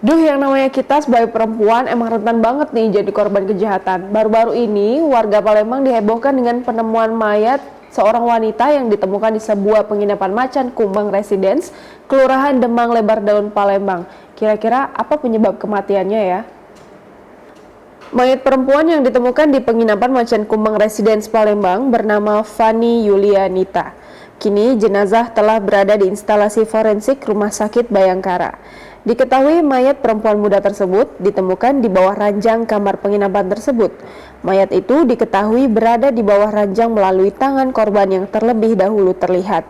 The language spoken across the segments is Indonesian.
Duh, yang namanya kita sebagai perempuan emang rentan banget nih jadi korban kejahatan. Baru-baru ini, warga Palembang dihebohkan dengan penemuan mayat seorang wanita yang ditemukan di sebuah penginapan Macan Kumbang Residence, Kelurahan Demang Lebar Daun, Palembang. Kira-kira apa penyebab kematiannya ya? Mayat perempuan yang ditemukan di penginapan Macan Kumbang Residence Palembang bernama Fani Yulianita. Kini jenazah telah berada di instalasi forensik Rumah Sakit Bayangkara. Diketahui mayat perempuan muda tersebut ditemukan di bawah ranjang kamar penginapan tersebut. Mayat itu diketahui berada di bawah ranjang melalui tangan korban yang terlebih dahulu terlihat.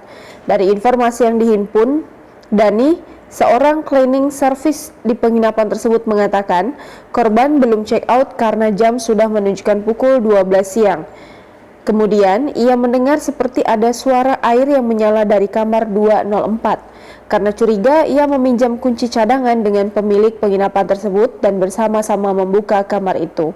Dari informasi yang dihimpun, Dani, seorang cleaning service di penginapan tersebut mengatakan korban belum check out karena jam sudah menunjukkan pukul 12 siang. Kemudian ia mendengar seperti ada suara air yang menyala dari kamar 204. Karena curiga, ia meminjam kunci cadangan dengan pemilik penginapan tersebut dan bersama-sama membuka kamar itu.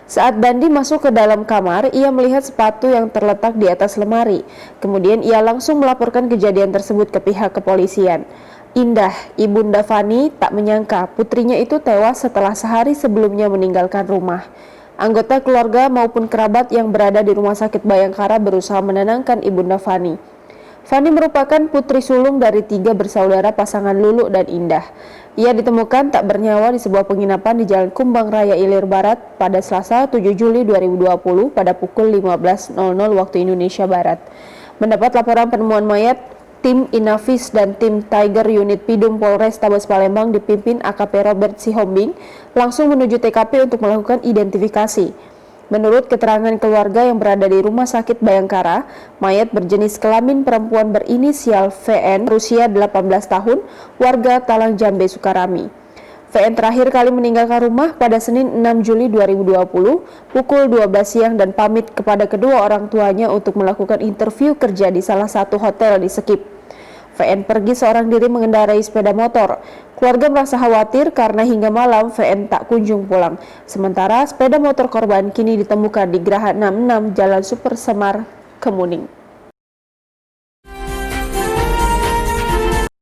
Saat Dandi masuk ke dalam kamar, ia melihat sepatu yang terletak di atas lemari. Kemudian ia langsung melaporkan kejadian tersebut ke pihak kepolisian. Indah, ibunda Fani, tak menyangka putrinya itu tewas setelah sehari sebelumnya meninggalkan rumah. Anggota keluarga maupun kerabat yang berada di Rumah Sakit Bayangkara berusaha menenangkan ibunda Fani. Fani merupakan putri sulung dari 3 bersaudara pasangan Lulu dan Indah. Ia ditemukan tak bernyawa di sebuah penginapan di Jalan Kumbang Raya Ilir Barat pada Selasa 7 Juli 2020 pada pukul 15.00 waktu Indonesia Barat. Mendapat laporan penemuan mayat, tim Inavis dan tim Tiger Unit Pidum Polres Tabes Palembang dipimpin AKP Robert Sihombing langsung menuju TKP untuk melakukan identifikasi. Menurut keterangan keluarga yang berada di Rumah Sakit Bayangkara, mayat berjenis kelamin perempuan berinisial VN, berusia 18 tahun, warga Talang Jambe, Sukarami. VN terakhir kali meninggalkan rumah pada Senin 6 Juli 2020 pukul 12 siang dan pamit kepada kedua orang tuanya untuk melakukan interview kerja di salah satu hotel di Sekip. VN pergi seorang diri mengendarai sepeda motor. Keluarga merasa khawatir karena hingga malam VN tak kunjung pulang. Sementara sepeda motor korban kini ditemukan di Geraha 66 Jalan Super Semar, Kemuning.